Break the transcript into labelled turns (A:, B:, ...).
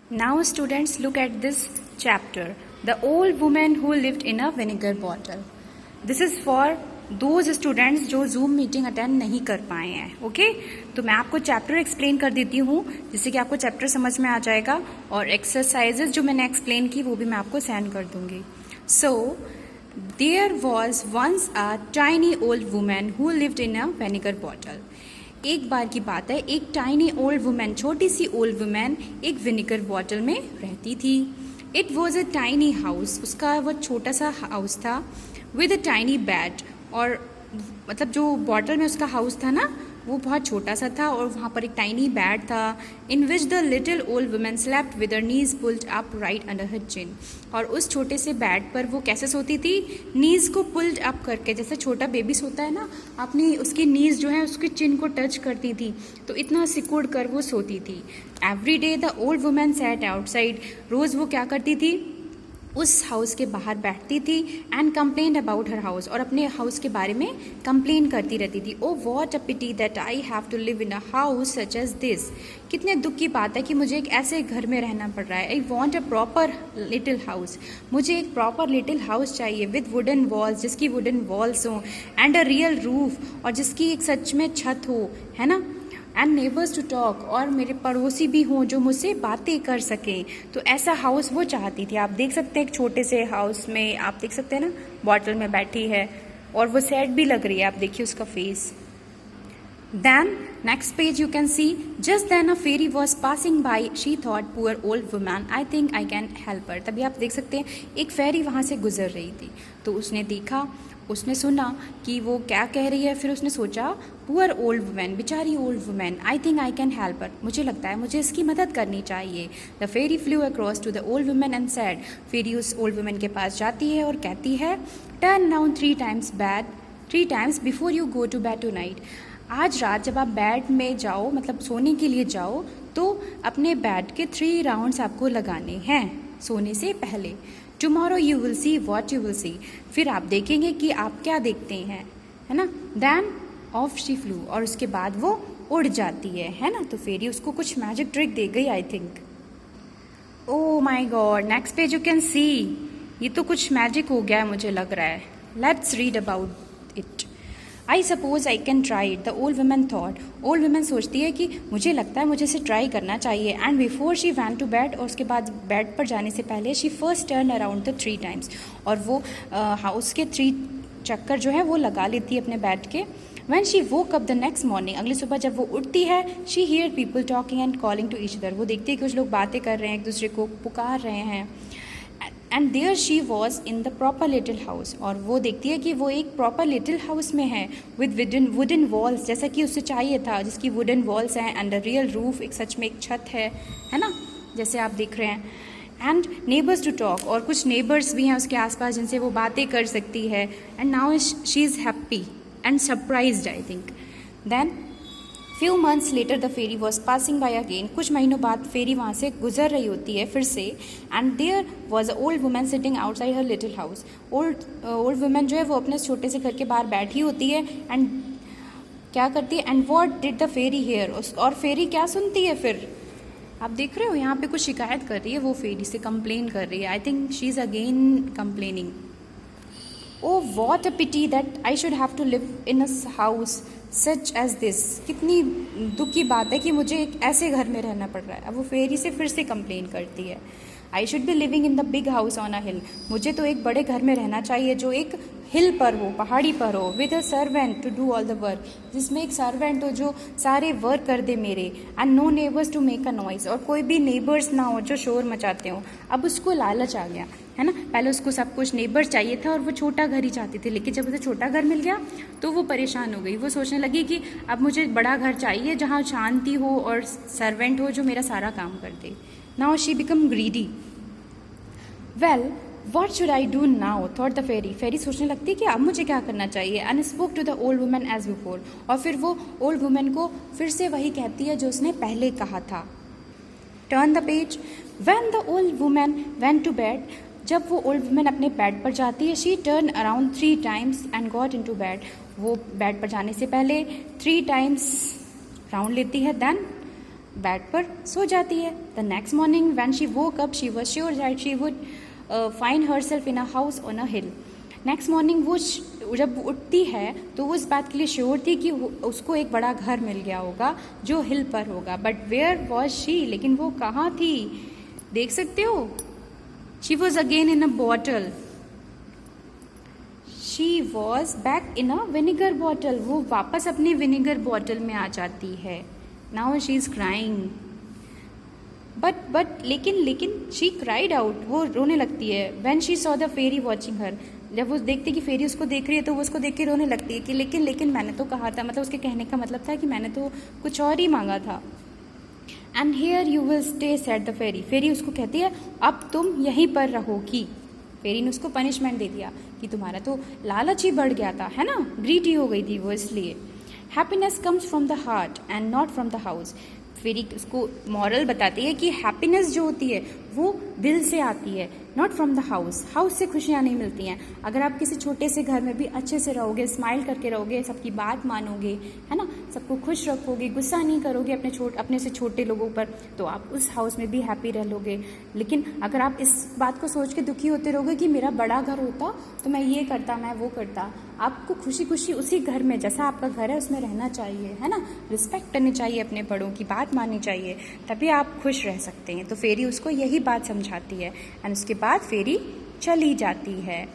A: Now students, look at this chapter, The Old Woman Who Lived in a Vinegar Bottle. This is for those students जो Zoom meeting attend नहीं कर पाए हैं. Okay तो मैं आपको चैप्टर एक्सप्लेन कर देती हूँ जिससे कि आपको चैप्टर समझ में आ जाएगा और एक्सरसाइजेज जो मैंने एक्सप्लेन की वो भी मैं आपको सेंड कर दूंगी. So there was once a tiny old woman who lived in a vinegar bottle. एक बार की बात है, एक टाइनी ओल्ड वुमेन, छोटी सी ओल्ड वुमेन एक विनेगर बॉटल में रहती थी. It was a tiny house, उसका वो छोटा सा हाउस था विद अ टाइनी बेड. और मतलब जो बॉटल में उसका हाउस था ना वो बहुत छोटा सा था और वहाँ पर एक टाइनी बेड था. In which the little old women slept with her knees pulled up right under her chin. और उस छोटे से बेड पर वो कैसे सोती थी, नीज को पुल्ड अप करके, जैसे छोटा बेबी सोता है ना, अपनी उसकी नीज जो है उसके चिन को टच करती थी, तो इतना सिकुड़ कर वो सोती थी. Every day the old women sat outside. रोज़ वो क्या करती थी, उस हाउस के बाहर बैठती थी and complained about her house, और अपने हाउस के बारे में कंप्लेन करती रहती थी. Oh what a pity that I have to live in a house such as this. कितने दुख की बात है कि मुझे एक ऐसे घर में रहना पड़ रहा है. I want a proper little house. मुझे एक प्रॉपर लिटिल हाउस चाहिए विद वुडन वॉल्स, जिसकी वुडन वॉल्स हों, एंड अ रियल रूफ, और जिसकी एक सच में छत हो, है ना, एंड नेबर्स टू टॉक, और मेरे पड़ोसी भी हों जो मुझसे बातें कर सकें. तो ऐसा हाउस वो चाहती थी. आप देख सकते हैं एक छोटे से हाउस में, आप देख सकते हैं ना, बॉटल में बैठी है और वो सैड भी लग रही है. आप देखिए उसका face. Then, next page you can see, just then a fairy was passing by. She thought, poor old woman, I think I can help her. तभी आप देख सकते हैं एक फेरी वहाँ से गुजर रही थी. तो उसने देखा, उसने सुना कि वो क्या कह रही है. फिर उसने सोचा, पुअर ओल्ड वुमेन, बेचारी old women, I think I can help her, मुझे लगता है मुझे इसकी मदद करनी चाहिए. The fairy flew across to the old women and said. Fairy उस ओल्ड वुमेन के पास जाती है और कहती है, turn down 3 times before you go to bed tonight. आज रात जब आप बेड में जाओ, मतलब सोने के लिए जाओ, तो अपने बेड के 3 राउंड्स आपको लगाने हैं सोने से पहले. Tomorrow you will see what you will see. फिर आप देखेंगे कि आप क्या देखते हैं, है ना. देन ऑफ शी फ्लू, और उसके बाद वो उड़ जाती है ना. तो फेरी उसको कुछ मैजिक ट्रिक दे गई I think. Oh my God, next page you can see, ये तो कुछ मैजिक हो गया है मुझे लग रहा है. Let's read about it. I suppose I can try it, the old women thought. Old women सोचती है कि मुझे लगता है मुझे इसे ट्राई करना चाहिए. And before she went to bed, और उसके बाद बेड पर जाने से पहले she first turn around the 3 times, और वो हाउस के 3 चक्कर जो है वो लगा लेती है अपने बेड के. When she woke up the next morning, अगली सुबह जब वो उठती है, she hear people talking and calling to each other. वो देखती है कि कुछ लोग बातें कर रहे हैं, एक दूसरे को पुकार रहे हैं. And there she was in the proper little house, और वो देखती है कि वो एक प्रॉपर लिटिल हाउस में है विद वुडन वॉल्स, जैसा कि उसे चाहिए था, जिसकी वुडन वॉल्स हैं, एंड अ रियल रूफ, एक सच में एक छत है ना, जैसे आप देख रहे हैं. एंड नेबर्स टू टॉक, और कुछ नेबर्स भी हैं उसके आसपास जिनसे वो बातें कर सकती है. And now she is happy and surprised I think. Then few months later the fairy was passing by again. कुछ महीनों बाद फेरी वहाँ से गुजर रही होती है फिर से. And there was a old women sitting outside her little house. Old women जो है वो अपने छोटे से घर के बाहर बैठी होती है. एंड क्या करती है, and what did the fairy hear, और फेरी क्या सुनती है फिर, आप देख रहे हो यहाँ पे कुछ शिकायत कर रही है वो फेरी से, कंप्लेन कर रही है. I think she is again complaining. Oh what a pity that I should have to live in a house such as this. कितनी दुख की बात है कि मुझे एक ऐसे घर में रहना पड़ रहा है. अब वो फेरी से फिर से कंप्लेन करती है. I should be living in the big house on a hill. मुझे तो एक बड़े घर में रहना चाहिए जो एक हिल पर हो, पहाड़ी पर हो, with a servant to do all the work, जिसमें एक सर्वेंट हो जो सारे वर्क कर दे मेरे. And no neighbours to make a noise, और कोई भी नेबर्स ना हो जो शोर मचाते हो. अब उसको लालच आ गया है ना. पहले उसको सब कुछ नेबर्स चाहिए था और वो छोटा घर ही चाहती थी, लेकिन जब उसे छोटा घर मिल गया तो वो परेशान हो गई. वो सोचने लगी कि अब मुझे बड़ा घर चाहिए जहाँ शांति हो और सर्वेंट हो जो मेरा सारा काम कर दे. Now she become greedy. Well what should I do now thought the fairy. Fairy सोचने लगती है कि अब मुझे क्या करना चाहिए. And spoke to the old women as before, और फिर वो ओल्ड वुमेन को फिर से वही कहती है जो उसने पहले कहा था. Turn the page. When the old women went to bed, जब वो ओल्ड वुमेन अपने बेड पर जाती है, she turn around 3 times and got into bed. वो बेड पर जाने से पहले 3 times राउंड लेती है. देन बेड पर सो जाती है। The next morning when she woke up she was sure that she would find herself in a house on a hill. Next morning वो जब उठती है तो वो इस बात के लिए श्योर थी कि उसको एक बड़ा घर मिल गया होगा जो हिल पर होगा। बट वेयर वॉज शी, लेकिन वो कहाँ थी? देख सकते हो, she was again in a bottle. She was back in a vinegar bottle. वो वापस अपनी विनेगर बॉटल में आ जाती है। Now she is crying but लेकिन शी क्राइड आउट, वो रोने लगती है। When she saw the fairy watching her, जब वो देखती कि फेरी उसको देख रही है तो वो उसको देख के रोने लगती है कि लेकिन मैंने तो कहा था, मतलब उसके कहने का मतलब था कि मैंने तो कुछ और ही मांगा था। And here you will stay said the fairy. Fairy उसको कहती है अब तुम यहीं पर रहोगी। फेरी ने उसको पनिशमेंट दे दिया कि तुम्हारा तो लालच ही बढ़ गया था, है ना, ग्रीडी हो गई थी वो इसलिए। Happiness comes from the heart and not from the house. Fairy उसको मॉरल बताती है कि हैप्पीनेस जो होती है वो दिल से आती है, not from the house. House से खुशियाँ नहीं मिलती हैं। अगर आप किसी छोटे से घर में भी अच्छे से रहोगे, स्माइल करके रहोगे, सबकी बात मानोगे, है ना, सबको खुश रखोगे, गुस्सा नहीं करोगे अपने से छोटे लोगों पर, तो आप उस हाउस में भी हैप्पी रह लोगे। लेकिन अगर आप इस बात को सोच के दुखी होते रहोगे कि मेरा बड़ा घर होता तो मैं ये करता, मैं वो करता, आपको खुशी खुशी उसी घर में जैसा आपका घर है उसमें रहना चाहिए, है ना, रिस्पेक्ट करनी चाहिए, अपने बड़ों की बात माननी चाहिए, तभी आप खुश रह सकते हैं। तो फेरी उसको यही बात समझाती है एंड उसके बाद फेरी चली जाती है।